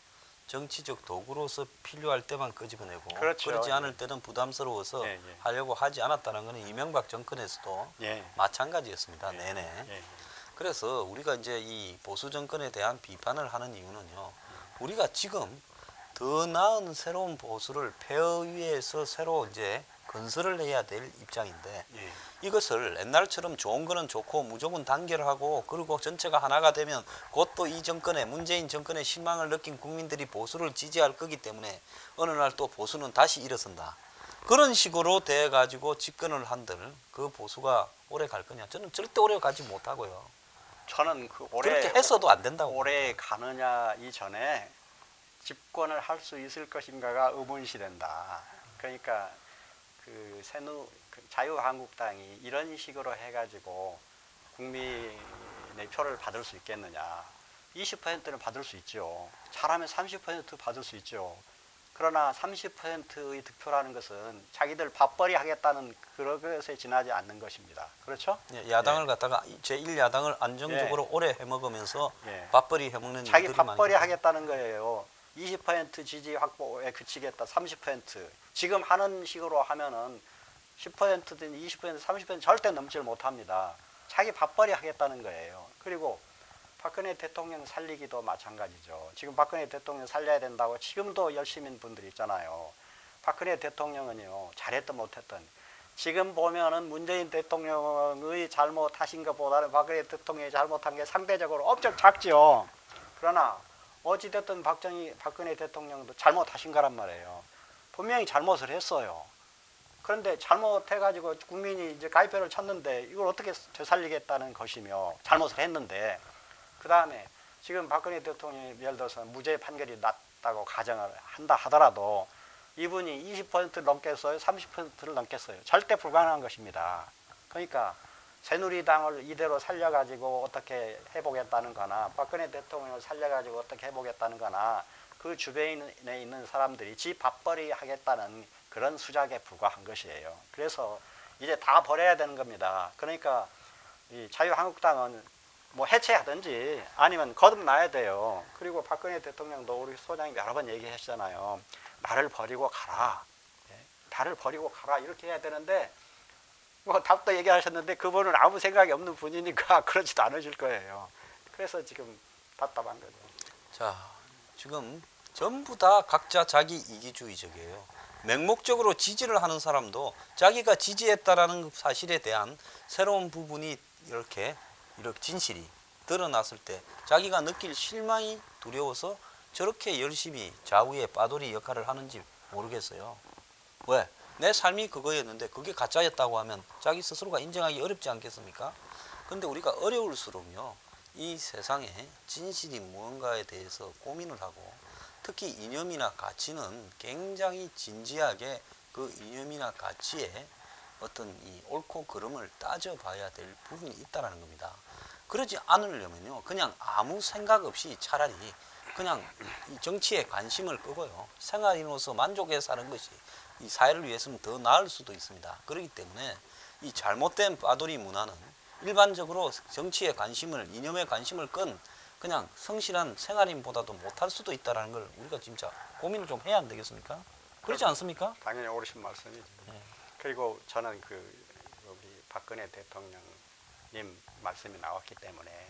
정치적 도구로서 필요할 때만 끄집어내고, 그렇죠. 그렇지 않을 때는 부담스러워서 하려고 하지 않았다는 것은 이명박 정권에서도 마찬가지였습니다. 내내. 그래서 우리가 이제 이 보수 정권에 대한 비판을 하는 이유는요, 우리가 지금 더 나은 새로운 보수를 폐허 위에서 새로 이제 건설을 해야 될 입장인데, 이것을 옛날처럼 좋은 거는 좋고 무조건 단결하고 그리고 전체가 하나가 되면 곧 또 이 정권에, 문재인 정권에 실망을 느낀 국민들이 보수를 지지할 거기 때문에 어느 날 또 보수는 다시 일어선다. 그런 식으로 돼 가지고 집권을 한들 그 보수가 오래 갈 거냐? 저는 절대 오래 가지 못하고요. 저는 그렇게 해서도 안 된다고. 오래 가느냐 이전에 집권을 할 수 있을 것인가가 의문시 된다. 그러니까 그 자유한국당이 이런 식으로 해가지고 국민의 표를 받을 수 있겠느냐. 20%는 받을 수 있죠. 잘하면 30% 받을 수 있죠. 그러나 30%의 득표라는 것은 자기들 밥벌이 하겠다는 그런 것에 지나지 않는 것입니다. 그렇죠? 야당을 갖다가 제1야당을 안정적으로 오래 해먹으면서 밥벌이 해먹는 자기 일들이 밥벌이 많이 하겠다는 거예요. 20% 지지 확보에 그치겠다. 30%. 지금 하는 식으로 하면은 10%든 20%, 30% 절대 넘지를 못합니다. 자기 밥벌이 하겠다는 거예요. 그리고 박근혜 대통령 살리기도 마찬가지죠. 지금 박근혜 대통령 살려야 된다고 지금도 열심인 분들이 있잖아요. 박근혜 대통령은요, 잘했든 못했든 지금 보면은 문재인 대통령의 잘못하신 것보다는 박근혜 대통령이 잘못한 게 상대적으로 엄청 작죠. 그러나 어찌됐든 박근혜 대통령도 잘못하신 거란 말이에요. 분명히 잘못을 했어요. 그런데 잘못해가지고 국민이 이제 가위표를 쳤는데 이걸 어떻게 되살리겠다는 것이며 잘못을 했는데, 그 다음에 지금 박근혜 대통령이 예를 들어서 무죄 판결이 났다고 가정을 한다 하더라도 이분이 20%를 넘겠어요? 30%를 넘겠어요? 절대 불가능한 것입니다. 그러니까 새누리당을 이대로 살려가지고 어떻게 해보겠다는 거나 박근혜 대통령을 살려가지고 어떻게 해보겠다는 거나 그 주변에 있는 사람들이 지 밥벌이 하겠다는 그런 수작에 불과한 것이에요. 그래서 이제 다 버려야 되는 겁니다. 그러니까 이 자유한국당은 뭐 해체하든지 아니면 거듭나야 돼요. 그리고 박근혜 대통령도 우리 소장님 여러 번 얘기하시잖아요. 나를 버리고 가라. 나를 버리고 가라 이렇게 해야 되는데 뭐 답도 얘기하셨는데 그분은 아무 생각이 없는 분이니까 그러지도 않으실 거예요. 그래서 지금 답답한 거죠. 자, 지금 전부 다 각자 자기 이기주의적이에요. 맹목적으로 지지를 하는 사람도 자기가 지지했다라는 사실에 대한 새로운 부분이 이렇게 진실이 드러났을 때 자기가 느낄 실망이 두려워서 저렇게 열심히 좌우의 빠돌이 역할을 하는지 모르겠어요. 왜? 내 삶이 그거였는데 그게 가짜였다고 하면 자기 스스로가 인정하기 어렵지 않겠습니까? 근데 우리가 어려울수록요, 이 세상에 진실이 무언가에 대해서 고민을 하고 특히 이념이나 가치는 굉장히 진지하게 그 이념이나 가치에 어떤 이 옳고 그름을 따져봐야 될 부분이 있다는 겁니다. 그러지 않으려면요, 그냥 아무 생각 없이 차라리 그냥 이 정치에 관심을 끄고요, 생활인으로서 만족해 사는 것이 이 사회를 위해서는 더 나을 수도 있습니다. 그렇기 때문에 이 잘못된 빠돌이 문화는 일반적으로 정치에 관심을, 이념에 관심을 끈 그냥 성실한 생활인보다도 못할 수도 있다는 걸 우리가 진짜 고민을 좀 해야 안 되겠습니까? 그렇지 않습니까? 당연히 옳으신 말씀이죠. 네. 그리고 저는 우리 박근혜 대통령님 말씀이 나왔기 때문에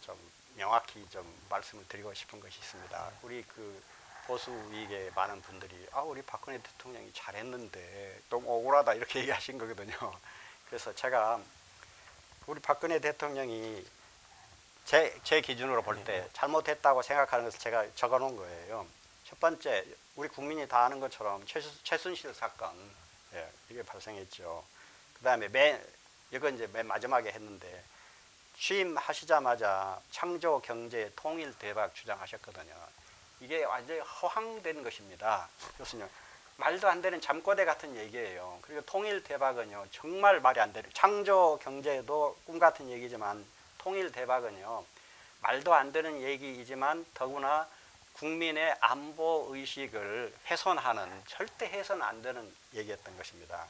좀 명확히 좀 말씀을 드리고 싶은 것이 있습니다. 우리 보수 위계 많은 분들이 우리 박근혜 대통령이 잘했는데 너무 억울하다 이렇게 얘기하신 거거든요. 그래서 제가 우리 박근혜 대통령이 제 기준으로 볼 때 잘못했다고 생각하는 것을 제가 적어 놓은 거예요. 첫 번째, 우리 국민이 다 아는 것처럼 최순실 사건, 이게 발생했죠. 그 다음에 이건 이제 맨 마지막에 했는데, 취임하시자마자 창조 경제 통일 대박 주장하셨거든요. 이게 완전히 허황된 것입니다. 교수님, 말도 안 되는 잠꼬대 같은 얘기예요. 그리고 통일 대박은요, 정말 말이 안 되는, 창조 경제도 꿈 같은 얘기지만 통일 대박은요, 말도 안 되는 얘기이지만 더구나 국민의 안보 의식을 훼손하는, 절대 해서는 안 되는 얘기였던 것입니다.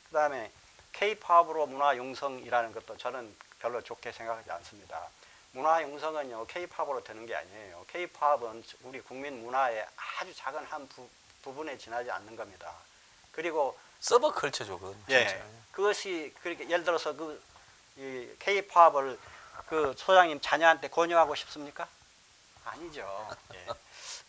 그 다음에 K-팝으로 문화 융성이라는 것도 저는 별로 좋게 생각하지 않습니다. 문화 융성은요, K-팝으로 되는 게 아니에요. K-팝은 우리 국민 문화의 아주 작은 한 부분에 지나지 않는 겁니다. 그리고 서버 컬처죠, 그건 진짜. 그것이 그렇게 예를 들어서 이 K-팝을 소장님 자녀한테 권유하고 싶습니까? 아니죠.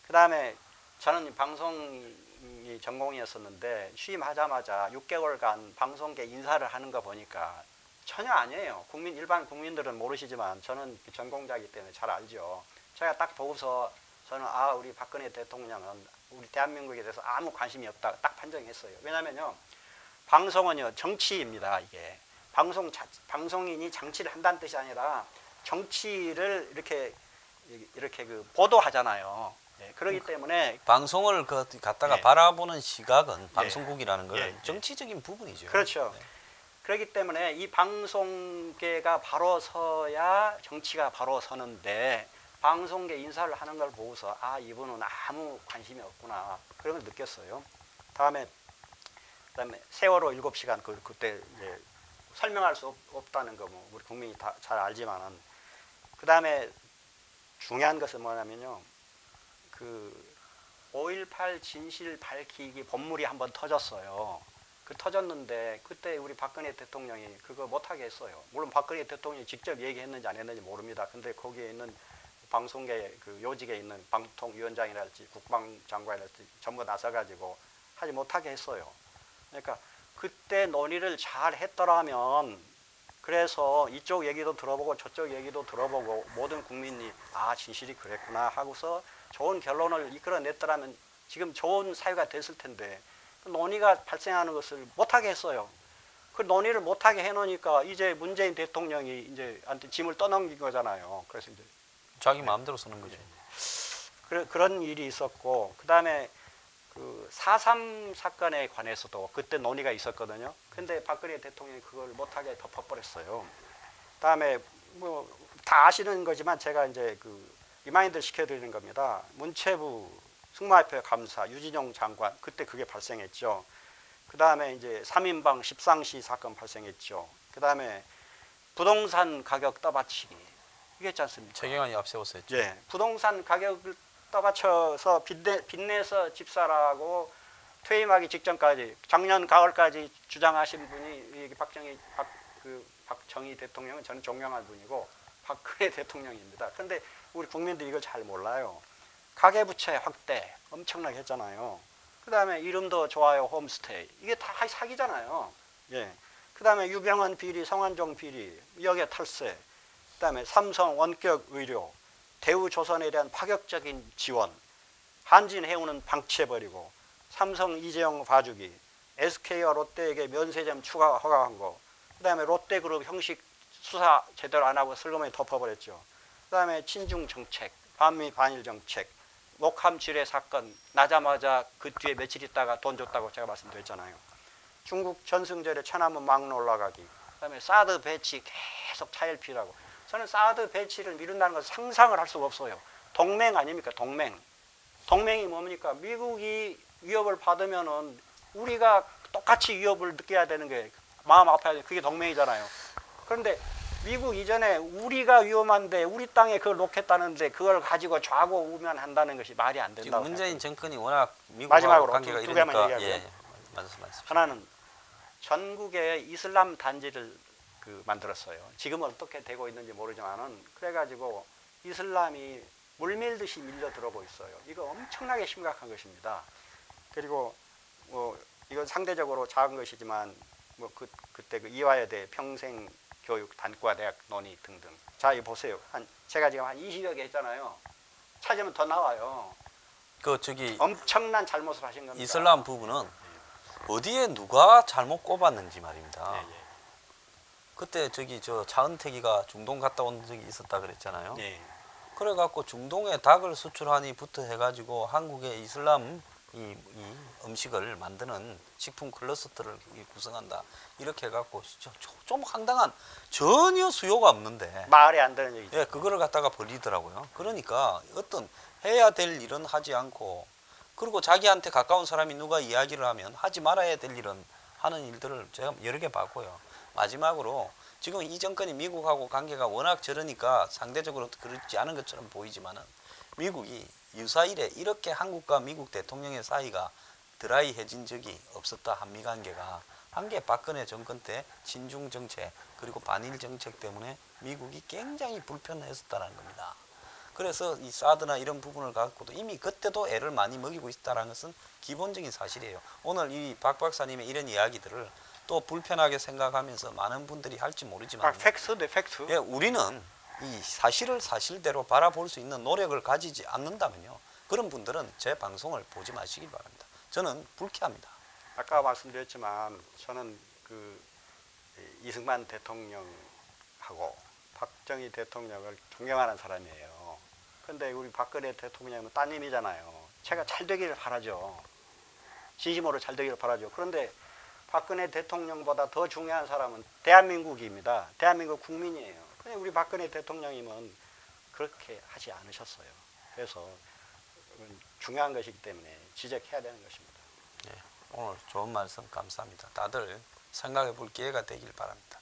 그 다음에 저는 방송이 전공이었었는데 취임하자마자 6개월간 방송계 인사를 하는 거 보니까 전혀 아니에요. 일반 국민들은 모르시지만 저는 전공자이기 때문에 잘 알죠. 제가 딱 보고서 저는 우리 박근혜 대통령은 우리 대한민국에 대해서 아무 관심이 없다 딱 판정했어요. 왜냐면요, 방송은요 정치입니다. 이게 방송인이 정치를 한다는 뜻이 아니라 정치를 이렇게 보도하잖아요. 그렇기 때문에 방송을 갖다가 바라보는 시각은 방송국이라는 걸 정치적인 부분이죠. 그렇죠. 그렇기 때문에 이 방송계가 바로 서야 정치가 바로 서는데 방송계 인사를 하는 걸 보고서 이분은 아무 관심이 없구나 그런 걸 느꼈어요. 그다음에 세월호 7시간 그때 이제 설명할 수 없다는 거 뭐 우리 국민이 다 잘 알지만은, 그다음에 중요한 것은 뭐냐면요, 5.18 진실 밝히기 본물이 한번 터졌어요. 터졌는데 그때 우리 박근혜 대통령이 그거 못하게 했어요. 물론 박근혜 대통령이 직접 얘기했는지 안 했는지 모릅니다. 근데 거기에 있는 방송계 요직에 있는 방통위원장이랄지 국방장관이랄지 전부 나서가지고 하지 못하게 했어요. 그러니까 그때 논의를 잘 했더라면, 그래서 이쪽 얘기도 들어보고 저쪽 얘기도 들어보고 모든 국민이 진실이 그랬구나 하고서 좋은 결론을 이끌어냈더라면 지금 좋은 사회가 됐을 텐데 논의가 발생하는 것을 못하게 했어요. 그 논의를 못하게 해놓으니까 이제 문재인 대통령이 이제 짐을 떠넘긴 거잖아요. 그래서 이제 자기 마음대로 쓰는 거죠. 그런 일이 있었고, 그 다음에 4.3 사건에 관해서도 그때 논의가 있었거든요. 근데 박근혜 대통령이 그걸 못하게 덮어버렸어요. 그 다음에 뭐 다 아시는 거지만 제가 이제 리마인드를 시켜드리는 겁니다. 문체부 승마협회 감사 유진용 장관, 그때 그게 발생했죠. 그 다음에 이제 3인방 십상시 사건 발생했죠. 그 다음에 부동산 가격 떠받치기, 이겼지 않습니까? 최경환이 앞세웠었죠. 예, 부동산 가격을 떠받쳐서 빚내서 집 사라고 퇴임하기 직전까지 작년 가을까지 주장하신 분이 박정희 대통령은 저는 존경하는 분이고 박근혜 대통령입니다. 그런데 우리 국민들이 이걸 잘 몰라요. 가계부채 확대 엄청나게 했잖아요. 그 다음에 이름도 좋아요 홈스테이 이게 다 사기잖아요. 예. 그 다음에 유병헌 비리, 성완종 비리, 여기에 탈세, 그 다음에 삼성 원격 의료, 대우조선에 대한 파격적인 지원, 한진해운은 방치해버리고 삼성 이재용 봐주기, SK와 롯데에게 면세점 추가 허가한 거, 그 다음에 롯데그룹 형식 수사 제대로 안 하고 슬그머니 덮어버렸죠. 그 다음에 친중 정책, 반미 반일 정책, 목함 지뢰 사건 나자마자 그 뒤에 며칠 있다가 돈 줬다고 제가 말씀드렸잖아요. 중국 전승절에 천안문 막로 올라가기, 그다음에 사드 배치 계속 차일피라고. 저는 사드 배치를 미룬다는 것을 상상을 할 수가 없어요. 동맹 아닙니까? 동맹. 동맹이 뭡니까? 미국이 위협을 받으면은 우리가 똑같이 위협을 느껴야 되는 게 마음 아파야 돼. 그게 동맹이잖아요. 그런데 미국 이전에 우리가 위험한데 우리 땅에 그걸 놓겠다는데 그걸 가지고 좌고 우면한다는 것이 말이 안 된다고. 지금 문재인 정권이 워낙 미국하고 마지막으로 관계가 두 개만 이러니까 얘기하고요. 말씀하십시오. 하나는 전국에 이슬람 단지를 만들었어요. 지금 어떻게 되고 있는지 모르지만은 그래가지고 이슬람이 물밀듯이 밀려 들어오고 있어요. 이거 엄청나게 심각한 것입니다. 그리고 이건 상대적으로 작은 것이지만 그때 그 이화여대 평생 교육 단과 대학 논의 등등. 자, 이거 보세요. 제가 지금 한 20여 개 했잖아요. 찾으면 더 나와요. 엄청난 잘못을 하신 겁니다. 이슬람 부분은 어디에 누가 잘못 꼽았는지 말입니다. 예. 그때 저 차은택이가 중동 갔다 온 적이 있었다 그랬잖아요. 예. 그래갖고 중동에 닭을 수출하니부터 해가지고 한국의 이슬람 이 음식을 만드는 식품 클러스터를 구성한다. 이렇게 해갖고 좀 황당한 전혀 수요가 없는데 말이 안 되는 얘기죠. 예, 그거를 갖다가 벌리더라고요. 그러니까 어떤 해야 될 일은 하지 않고 그리고 자기한테 가까운 사람이 누가 이야기를 하면 하지 말아야 될 일은 하는 일들을 제가 여러 개 봤고요. 마지막으로 지금 이 정권이 미국하고 관계가 워낙 저러니까 상대적으로 그렇지 않은 것처럼 보이지만은 미국이 유사일에 이렇게 한국과 미국 대통령의 사이가 드라이해진 적이 없었다. 한미 관계가 박근혜 정권 때 친중 정책 그리고 반일 정책 때문에 미국이 굉장히 불편했었다는 겁니다. 그래서 이 사드나 이런 부분을 갖고도 이미 그때도 애를 많이 먹이고 있다는 것은 기본적인 사실이에요. 오늘 이 박 박사님의 이런 이야기들을 또 불편하게 생각하면서 많은 분들이 할지 모르지만 팩트네, 팩트. 예, 우리는 이 사실을 사실대로 바라볼 수 있는 노력을 가지지 않는다면요. 그런 분들은 제 방송을 보지 마시기 바랍니다. 저는 불쾌합니다. 아까 말씀드렸지만 저는 이승만 대통령하고 박정희 대통령을 존경하는 사람이에요. 그런데 우리 박근혜 대통령은 따님이잖아요. 제가 잘 되기를 바라죠. 진심으로 잘 되기를 바라죠. 그런데 박근혜 대통령보다 더 중요한 사람은 대한민국입니다. 대한민국 국민이에요. 근데 우리 박근혜 대통령님은 그렇게 하지 않으셨어요. 그래서 중요한 것이기 때문에 지적해야 되는 것입니다. 네, 오늘 좋은 말씀 감사합니다. 다들 생각해 볼 기회가 되길 바랍니다.